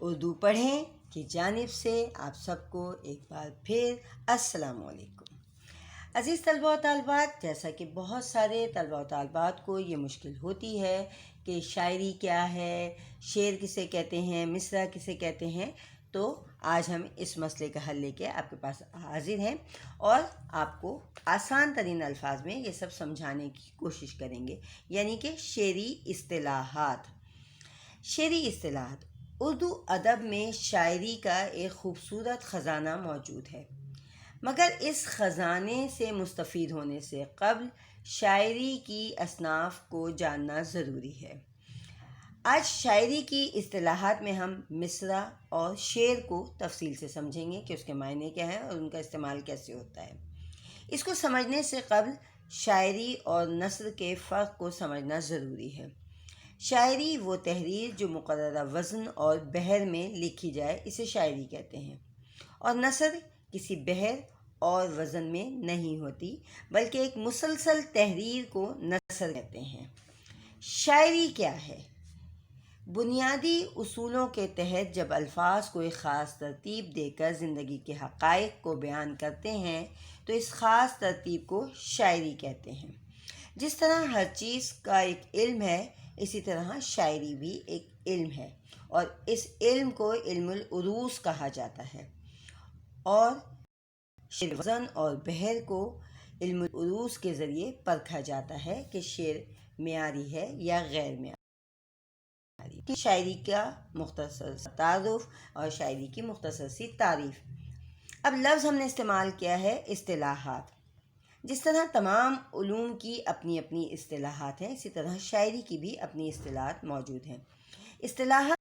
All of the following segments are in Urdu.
اردو پڑھیں کی جانب سے آپ سب کو ایک بار پھر السلام علیکم۔ عزیز طلباء و طالبات، جیسا کہ بہت سارے طلباء و طالبات کو یہ مشکل ہوتی ہے کہ شاعری کیا ہے، شعر کسے کہتے ہیں، مصرع کسے کہتے ہیں، تو آج ہم اس مسئلے کا حل لے کے آپ کے پاس حاضر ہیں اور آپ کو آسان ترین الفاظ میں یہ سب سمجھانے کی کوشش کریں گے، یعنی کہ شعری اصطلاحات۔ شعری اصطلاحات اردو ادب میں شاعری کا ایک خوبصورت خزانہ موجود ہے، مگر اس خزانے سے مستفید ہونے سے قبل شاعری کی اصناف کو جاننا ضروری ہے۔ آج شاعری کی اصطلاحات میں ہم مصرع اور شعر کو تفصیل سے سمجھیں گے کہ اس کے معنی کیا ہیں اور ان کا استعمال کیسے ہوتا ہے۔ اس کو سمجھنے سے قبل شاعری اور نثر کے فرق کو سمجھنا ضروری ہے۔ شاعری وہ تحریر جو مقررہ وزن اور بحر میں لکھی جائے اسے شاعری کہتے ہیں، اور نثر کسی بحر اور وزن میں نہیں ہوتی بلکہ ایک مسلسل تحریر کو نثر کہتے ہیں۔ شاعری کیا ہے؟ بنیادی اصولوں کے تحت جب الفاظ کو ایک خاص ترتیب دے کر زندگی کے حقائق کو بیان کرتے ہیں تو اس خاص ترتیب کو شاعری کہتے ہیں۔ جس طرح ہر چیز کا ایک علم ہے، اسی طرح شاعری بھی ایک علم ہے، اور اس علم کو علم العروض کہا جاتا ہے، اور شعر وزن اور بحر کو علم العروض کے ذریعے پرکھا جاتا ہے کہ شعر معیاری ہے یا غیر معیاری۔ شاعری کا مختصر تعارف اور شاعری کی مختصر سی تعریف۔ اب لفظ ہم نے استعمال کیا ہے اصطلاحات۔ جس طرح تمام علوم کی اپنی اپنی اصطلاحات ہیں، اسی طرح شاعری کی بھی اپنی اصطلاحات موجود ہیں۔ اصطلاحات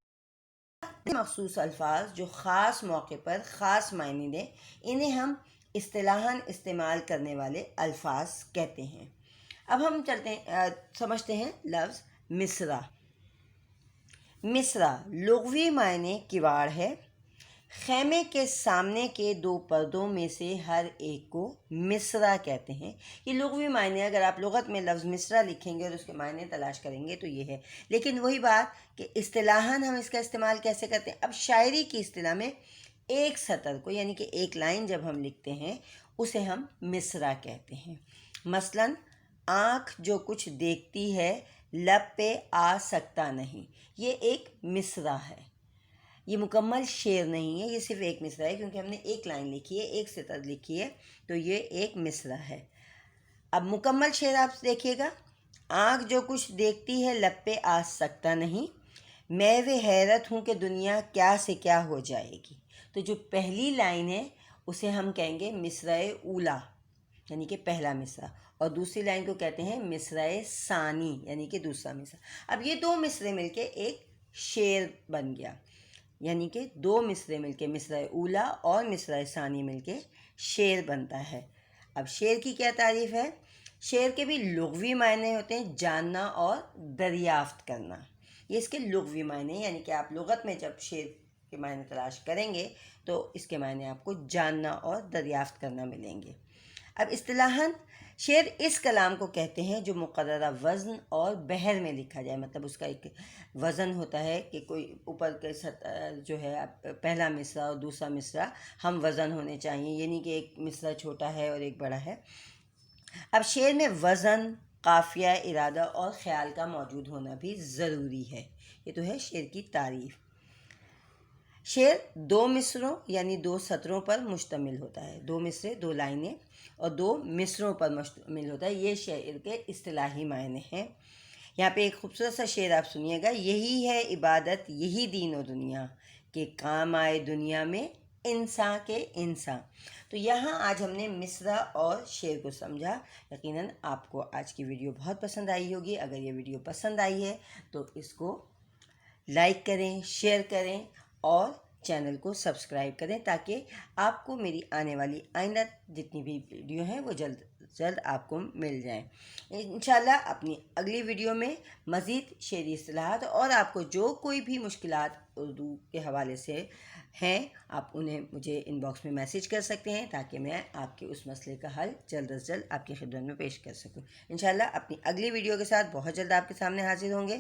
مخصوص الفاظ جو خاص موقع پر خاص معنی دیں، انہیں ہم اصطلاحاً استعمال کرنے والے الفاظ کہتے ہیں۔ اب ہم سمجھتے ہیں لفظ مصرع۔ مصرع لغوی معنی کواڑ ہے۔ خیمے کے سامنے کے دو پردوں میں سے ہر ایک کو مصرع کہتے ہیں۔ یہ لغوی معنی، اگر آپ لغت میں لفظ مصرع لکھیں گے اور اس کے معنی تلاش کریں گے تو یہ ہے، لیکن وہی بات کہ اصطلاحاً ہم اس کا استعمال کیسے کرتے ہیں۔ اب شاعری کی اصطلاح میں ایک سطر کو، یعنی کہ ایک لائن جب ہم لکھتے ہیں اسے ہم مصرع کہتے ہیں۔ مثلاً آنکھ جو کچھ دیکھتی ہے لب پہ آ سکتا نہیں، یہ ایک مصرع ہے۔ یہ مکمل شعر نہیں ہے، یہ صرف ایک مصرع ہے، کیونکہ ہم نے ایک لائن لکھی ہے، ایک سطر لکھی ہے، تو یہ ایک مصرع ہے۔ اب مکمل شعر آپ دیکھیے گا۔ آنکھ جو کچھ دیکھتی ہے لب پہ آ سکتا نہیں، میں وہ حیرت ہوں کہ دنیا کیا سے کیا ہو جائے گی۔ تو جو پہلی لائن ہے اسے ہم کہیں گے مصرع اولا، یعنی کہ پہلا مصرع، اور دوسری لائن کو کہتے ہیں مصرع ثانی، یعنی کہ دوسرا مصرع۔ اب یہ دو مصرے مل کے ایک شعر بن گیا، یعنی کہ دو مصرے مل کے مصرع اولا اور مصرع ثانی مل کے شعر بنتا ہے۔ اب شعر کی کیا تعریف ہے؟ شعر کے بھی لغوی معنی ہوتے ہیں جاننا اور دریافت کرنا، یہ اس کے لغوی معنی، یعنی کہ آپ لغت میں جب شعر کے معنی تلاش کریں گے تو اس کے معنی آپ کو جاننا اور دریافت کرنا ملیں گے۔ اب اصطلاحاً شعر اس کلام کو کہتے ہیں جو مقررہ وزن اور بحر میں لکھا جائے، مطلب اس کا ایک وزن ہوتا ہے کہ کوئی اوپر کے جو ہے پہلا مصرع اور دوسرا مصرع ہم وزن ہونے چاہیے، یعنی کہ ایک مصرع چھوٹا ہے اور ایک بڑا ہے۔ اب شعر میں وزن، قافیہ، ارادہ اور خیال کا موجود ہونا بھی ضروری ہے۔ یہ تو ہے شعر کی تعریف۔ شعر دو مصروں یعنی دو سطروں پر مشتمل ہوتا ہے، دو مصرے، دو لائنیں اور دو مصروں پر مشتمل ہوتا ہے، یہ شعر کے اصطلاحی معنی ہیں۔ یہاں پہ ایک خوبصورت سا شعر آپ سنیے گا۔ یہی ہے عبادت، یہی دین و دنیا، کہ کام آئے دنیا میں انسان کے انسان۔ تو یہاں آج ہم نے مصرع اور شعر کو سمجھا۔ یقیناً آپ کو آج کی ویڈیو بہت پسند آئی ہوگی۔ اگر یہ ویڈیو پسند آئی ہے تو اس کو لائک کریں، شیئر کریں اور چینل کو سبسکرائب کریں تاکہ آپ کو میری آنے والی آئندہ جتنی بھی ویڈیو ہیں وہ جلد جلد آپ کو مل جائیں۔ انشاءاللہ اپنی اگلی ویڈیو میں مزید شعری اصطلاحات، اور آپ کو جو کوئی بھی مشکلات اردو کے حوالے سے ہیں آپ انہیں مجھے ان باکس میں میسیج کر سکتے ہیں تاکہ میں آپ کے اس مسئلے کا حل جلد از جلد آپ کی خدمت میں پیش کر سکوں۔ انشاءاللہ اپنی اگلی ویڈیو کے ساتھ بہت جلد آپ کے سامنے حاضر ہوں گے۔